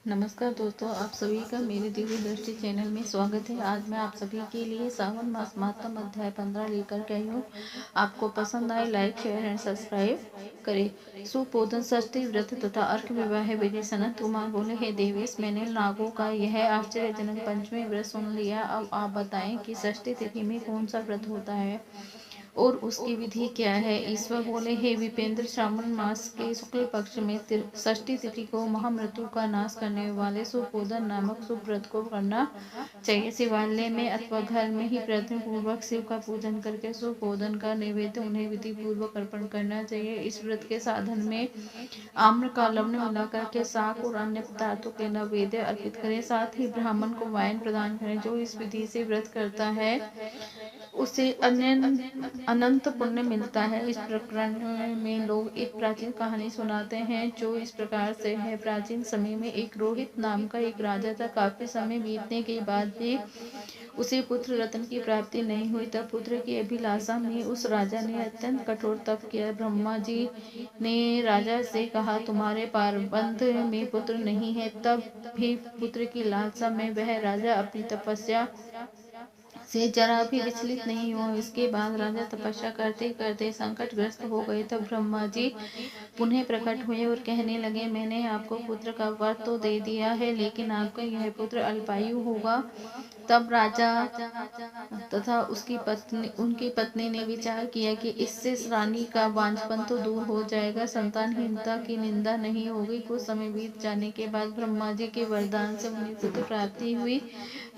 नमस्कार दोस्तों, आप सभी का मेरे दिव्य दृष्टि चैनल में स्वागत है। आज मैं आप सभी के लिए सावन मास महात्म अध्याय 15 लेकर के आई हूँ। आपको पसंद आए लाइक शेयर एंड सब्सक्राइब करें। सुपोधन षष्ठी व्रत तथा अर्क विवाह विधि। सनत कुमार बोले, हे देवेश, मैंने नागों का यह आश्चर्यजनक पंचमी व्रत सुन लिया। अब आप बताएं कि षष्ठी तिथि में कौन सा व्रत होता है और उसकी विधि क्या है। ईश्वर बोले, हे विपेंद्र, श्रावण मास के शुक्ल पक्ष में षष्ठी तिथि को महामृत्यु का नाश करने वाले सुपोधन नामक शुभ व्रत को करना चाहिए। शिवालय में अथवा घर में ही प्रयत्न पूर्वक शिव का पूजन करके सुपोधन का नैवेद्य उन्हें विधि पूर्वक अर्पण करना चाहिए। इस व्रत के साधन में आम्र का लवण मिलाकर के शाक और अन्य पदार्थों के नैवेद्य अर्पित करें। साथ ही ब्राह्मण को वाइन प्रदान करें। जो इस विधि से व्रत करता है उसे अनंत पुण्य मिलता है। इस प्रकरण में लोग एक प्राचीन कहानी सुनाते हैं जो इस प्रकार से है। प्राचीन समय में एक रोहित नाम का एक राजा था। काफी समय बीतने के बाद भी उसे पुत्र रत्न की प्राप्ति नहीं हुई। तब पुत्र की अभिलाषा में उस राजा ने अत्यंत कठोर तप किया। ब्रह्मा जी ने राजा से कहा, तुम्हारे पारबंध में पुत्र नहीं है। तब भी पुत्र की लालसा में वह राजा अपनी तपस्या से जरा भी विचलित नहीं हुआ। इसके बाद राजा तपस्या करते करते संकटग्रस्त हो गए। तब ब्रह्मा जी पुनः प्रकट हुए और कहने लगे, मैंने आपको पुत्र का वर तो दे दिया है, लेकिन आपका यह पुत्र अल्पायु होगा। तब राजा तथा उनकी पत्नी ने विचार किया कि इससे रानी का बांझपन तो दूर हो जाएगा, संतानहीनता की निंदा नहीं होगी। कुछ समय बीत जाने के बाद ब्रह्मा जी के वरदान से उन्हें पुत्र प्राप्ति हुई।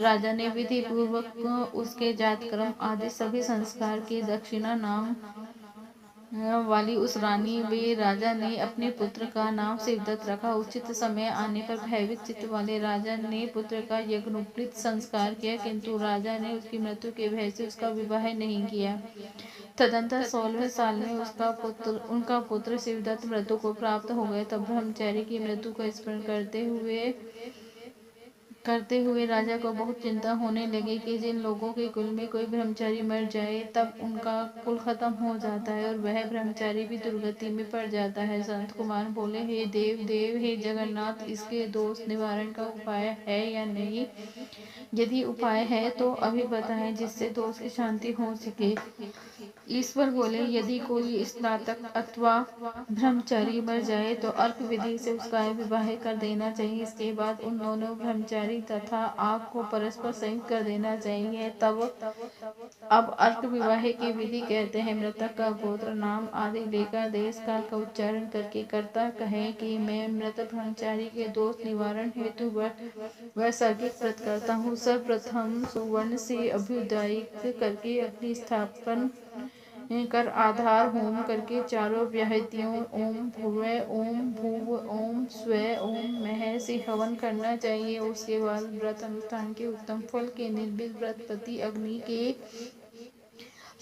राजा ने विधि पूर्वक उसके जातकर्म आदि सभी संस्कार की दक्षिणा नाम वाली उस रानी वे राजा ने अपने पुत्र का नाम शिवदत्त रखा। उचित समय आने पर भयभीत चित्त वाले राजा ने पुत्र का यज्ञोपवीत संस्कार किया, किंतु राजा ने उसकी मृत्यु के भय से उसका विवाह नहीं किया। तदंतर 16वें साल में उनका पुत्र शिवदत्त मृत्यु को प्राप्त हो गया। तब ब्रह्मचारी की मृत्यु का स्मरण करते हुए राजा को बहुत चिंता होने लगी कि जिन लोगों के कुल में कोई ब्रह्मचारी मर जाए तब उनका कुल खत्म हो जाता है और वह ब्रह्मचारी भी दुर्गति में पड़ जाता है। संत कुमार बोले, हे देव, हे जगन्नाथ, इसके दोष निवारण का उपाय है या नहीं? यदि उपाय है तो अभी बताएं, जिससे दोष की शांति हो सके। ईश्वर बोले, यदि कोई स्नातक अथवा ब्रह्मचारी मर जाए तो अर्क विधि से उसका विवाह कर देना चाहिए। इसके बाद उन दोनों ब्रह्मचारी तथा आग को परस्पर संयुक्त कर देना चाहिए। अब अर्क विवाह की विधि कहते हैं। मृतक का गोत्र, नाम आदि लेकर देश काल का उच्चारण करके कर्ता कहे कि मैं मृत ब्रह्मचारी के दोष निवारण हेतु वैसाखिक व्रत करता हूँ। सर्वप्रथम सुवर्ण से अभ्युदयित करके अग्नि स्थापन कर आधार होम करके चारों व्याहतियों ओम भूर्भुवः, ओम भूर्भुवः, ओम स्वः, ओम मः से हवन करना चाहिए। उसके बाद व्रत अनुष्ठान के उत्तम फल के निर्मित व्रतपति अग्नि के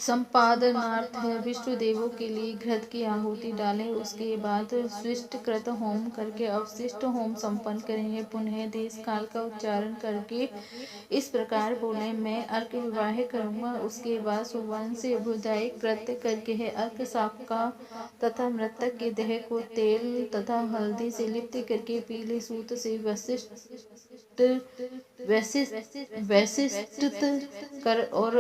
संपादनार्थ विष्णु देवों के लिए घृत की आहुति डालें। उसके बाद स्विष्ट कृत होम करके अवशिष्ट होम संपन्न करेंगे। पुनः देश काल का उच्चारण करके इस प्रकार बोले, मैं अर्क विवाह करूंगा। उसके बाद सुवर्ण से अभ्युदय कृत्य करके है अर्क शाक का तथा मृतक के देह को तेल तथा हल्दी से लिप्त करके पीले सूत से वैशिष्ट कर और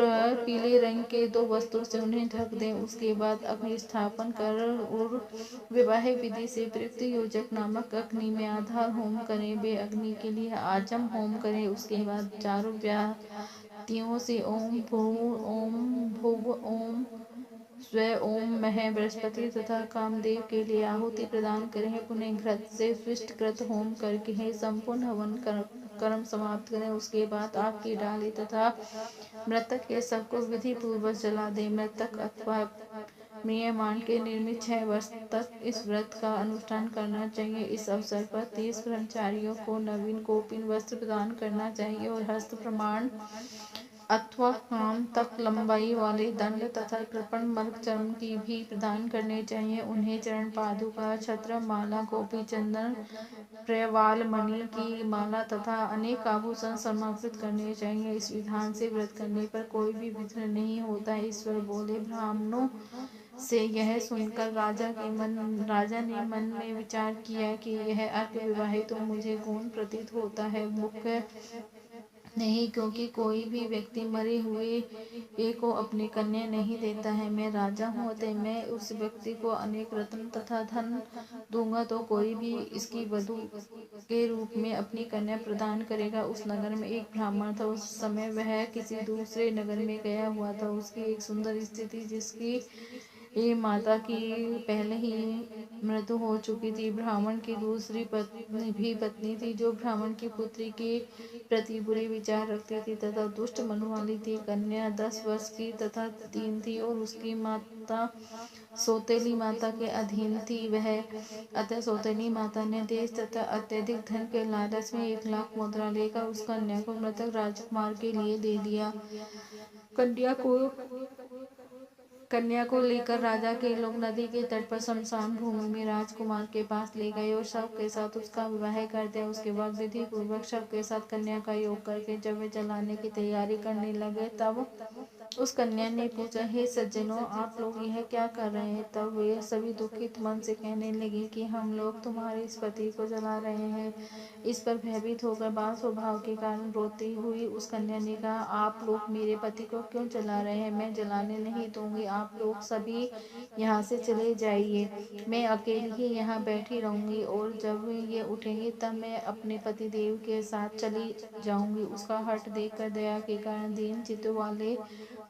पीले रंग के दो वस्त्रों से उन्हें ढक दें। उसके बाद अग्नि स्थापन कर और विवाह विधि से प्रयुक्त योजक नामक अग्नि में आधार होम करें। वे अग्नि के लिए आजम होम करें। उसके बाद चारों व्याहतियों से ओम भूव ओम स्वः, ओम मः बृहस्पति तथा कामदेव के लिए आहुति प्रदान करें। पुनः घृत से स्विष्ट कृत होम करके संपूर्ण हवन कर्म समाप्त करें। उसके बाद आग की डाली तथा मृतक के शव को विधि पूर्वक जला दे। मृतक अथवा म्रियमाण के निर्मित 6 वर्ष तक इस व्रत का अनुष्ठान करना चाहिए। इस अवसर पर 30 ब्रह्मचारियों को नवीन कोपिन वस्त्र प्रदान करना चाहिए और हस्त प्रमाण अथवा काम तक लंबाई वाले दंड तथा कृपण मर्ग चर्म की भी प्रदान करने चाहिए। उन्हें चरण पादुका, छत्र, माला, गोपी चंदन, प्रवाल मणि की माला तथा अनेक आभूषण समर्पित करने चाहिए। इस विधान से व्रत करने पर कोई भी विघ्न नहीं होता। ईश्वर बोले, ब्राह्मणों से यह सुनकर राजा ने मन में विचार किया कि यह अर्क विवाहित तो मुझे गौण प्रतीत होता है, मुख्य नहीं, क्योंकि कोई भी व्यक्ति मरे हुए को अपनी कन्या नहीं देता है। मैं राजा हूँ, अतः मैं उस व्यक्ति को अनेक रत्न तथा धन दूंगा, तो कोई भी इसकी वधू के रूप में अपनी कन्या प्रदान करेगा। उस नगर में एक ब्राह्मण था। उस समय वह किसी दूसरे नगर में गया हुआ था। उसकी एक सुंदर स्थिति, जिसकी माता की पहले ही मृत्यु हो चुकी थी। ब्राह्मण की दूसरी पत्नी थी, जो ब्राह्मण की पुत्री के प्रति बुरे विचार रखती थी तथा दुष्ट मन वाली थी। कन्या 10 वर्ष की तथा दीन थी और उसकी माता सौतेली माता के अधीन थी। वह अतः सौतेली माता ने देश तथा अत्यधिक धन के लालच में 1 लाख मुद्रा लेकर उस कन्या को मृतक राजकुमार के लिए दे दिया। कन्या को कन्या को लेकर राजा के लोग नदी के तट पर शमशान भूमि में राजकुमार के पास ले गए और शव के साथ उसका विवाह कर दिया। उसके बाद विधि पूर्वक शव के साथ कन्या का योग करके जब वे जलाने की तैयारी करने लगे, तब उस कन्या ने पूछा, हे सज्जनों, आप लोग यह क्या कर रहे हैं? तब वे सभी दुखित मन से कहने लगे कि हम लोग तुम्हारे इस पति को जला रहे हैं। इस पर भयभीत होकर बाल स्वभाव के कारण रोती हुई उस कन्या ने कहा, आप लोग मेरे पति को क्यों जला रहे हैं? मैं जलाने नहीं दूंगी। आप लोग सभी यहाँ से चले जाइए। मैं अकेली ही यहाँ बैठी रहूंगी और जब ये उठेंगे तब मैं अपने पति देव के साथ चली जाऊंगी। उसका हठ देखकर दया के कारण दीन चित्त वाले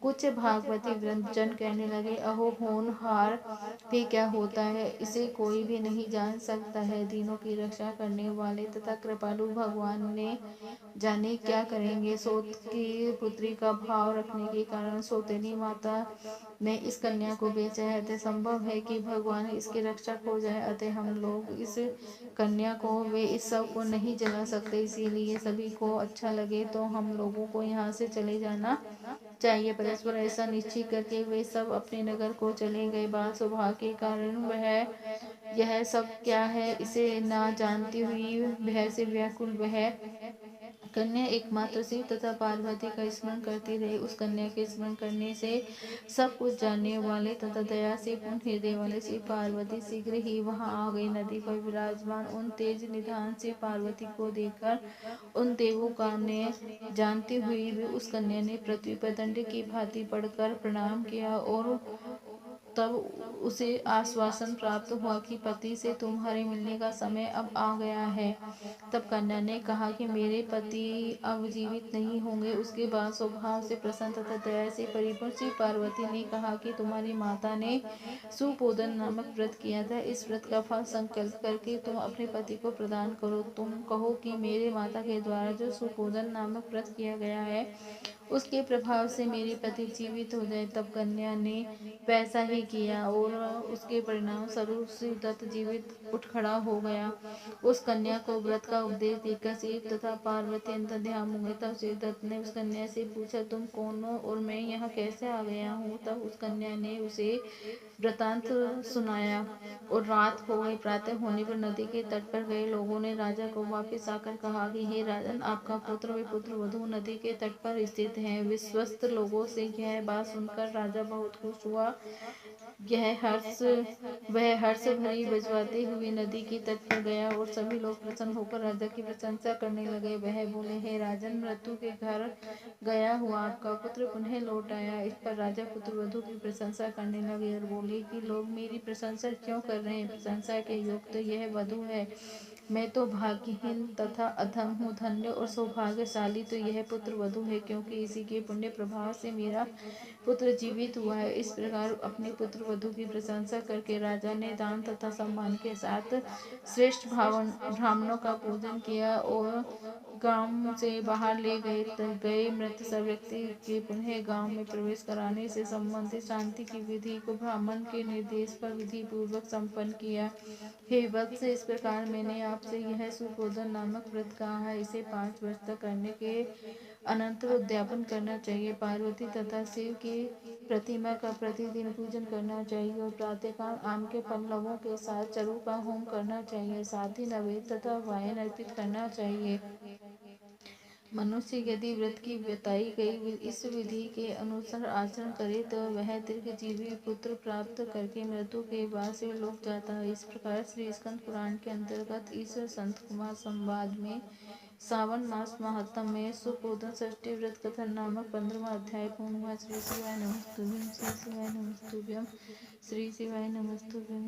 कुछ भागवती वृद्धजन कहने लगे, अहो होनहार भी क्या होता है, इसे कोई भी नहीं जान सकता है। दीनों की रक्षा करने वाले तथा कृपालु भगवान ने जाने क्या करेंगे। सोत की पुत्री का भाव रखने के कारण सौतेली माता ने इस कन्या को बेचा है। अतः संभव है कि भगवान इसके रक्षक हो जाए। अतः हम लोग इस कन्या को वे इस सब को नहीं जला सकते। इसीलिए सभी को अच्छा लगे तो हम लोगों को यहाँ से चले जाना चाहिए। परस्पर ऐसा निश्चय करके वे सब अपने नगर को चले गए। बाल स्वभाव के कारण वह यह सब क्या है इसे ना जानती हुई भय से व्याकुल वह कन्या एकमात्र शिव तथा पार्वती का स्मरण करती रही। उस कन्या के स्मरण करने से सब कुछ जानने वाले तथा दया से पूर्ण हृदय वाले शिव पार्वती शीघ्र ही वहां आ गए। नदी पर विराजमान उन तेज निधान से पार्वती को देखकर उन देवों का ने जानती हुई भी उस कन्या ने पृथ्वी पर दंड की भांति पड़कर प्रणाम किया और तब उसे आश्वासन प्राप्त हुआ कि पति से तुम्हारे मिलने का समय अब आ गया है। तब कन्या ने कहा कि मेरे पति अब जीवित नहीं होंगे। उसके बाद स्वभाव से प्रसन्न तथा दया से परिपूर्ण श्री पार्वती ने कहा कि तुम्हारी माता ने सुपोदन नामक व्रत किया था। इस व्रत का फल संकल्प करके तुम अपने पति को प्रदान करो। तुम कहो कि मेरे माता के द्वारा जो सुपोदन नामक व्रत किया गया है, उसके प्रभाव से मेरे पति जीवित हो जाए। तब कन्या ने वैसा ही किया और उसके परिणाम स्वरूप शिवदत्त जीवित उठ खड़ा हो गया। उस कन्या को व्रत का उपदेश देकर शिव तथा पार्वती अंतर्ध्यान हो गए। तब शिवदत्त ने उस कन्या से पूछा, तुम कौन हो और मैं यहाँ कैसे आ गया हूँ? तब उस कन्या ने उसे वृतांत सुनाया और रात हो गई। प्रातः होने पर नदी के तट पर गए लोगों ने राजा को वापस आकर कहा कि हे राजन, आपका पुत्र व पुत्र वधू नदी के तट पर स्थित हैं। विश्वस्त लोगों से यह बात सुनकर राजा बहुत खुश हुआ। वह हर्ष भरी बजवाते हुए नदी के तट पर गया और सभी लोग प्रसन्न होकर राजा की प्रशंसा करने लगे। वह बोले, हे राजन, मृत्यु के घर गया हुआ आपका पुत्र पुनः लौट आया। इस पर राजा पुत्र वधू की प्रशंसा करने लगे और बोले कि लोग मेरी प्रशंसा क्यों कर रहे हैं? प्रशंसा के योग तो यह वधू है। मैं तो भाग्यहीन तथा अधम हूँ। धन्य और सौभाग्यशाली तो यह पुत्र वधू है, क्योंकि इसी के पुण्य प्रभाव से मेरा पुत्र जीवित हुआ है। इस प्रकार अपने पुत्र वधू की प्रशंसा करके राजा ने दान तथा सम्मान के साथ श्रेष्ठ ब्राह्मणों का पूजन किया और गांव से बाहर ले गए मृत सब व्यक्ति के पुनः गांव में प्रवेश कराने से संबंधित शांति की विधि को ब्राह्मण के निर्देश पर विधि पूर्वक संपन्न किया। हे वत्स, इस प्रकार मैंने आपसे यह सुपोधन नामक व्रत कहा है। इसे 5 वर्ष तक करने के अनंतर उद्यापन करना चाहिए। पार्वती तथा शिव की प्रतिमा का प्रतिदिन पूजन करना चाहिए और प्रातःकाल आम के पल्लवों के साथ चरु का होम करना चाहिए। साथ ही नैवेद्य तथा वायन अर्पित करना चाहिए। मनुष्य यदि व्रत की बताई गई इस विधि के अनुसार आचरण करे तो वह दीर्घजीवी पुत्र प्राप्त करके मृत्यु के बाद से लोक जाता है। इस प्रकार श्री स्कंद पुराण के अंतर्गत इस संत कुमार संवाद में सावन मास महात्म में सुपोधन षष्ठी व्रत कथन नामक 15वां अध्याय पूर्ण हुआ। श्री शिवाय नमस्तुभ्यम, श्री शिवाय नमस्तुभ्यम, श्री शिवाय नमस्तुभ्यम।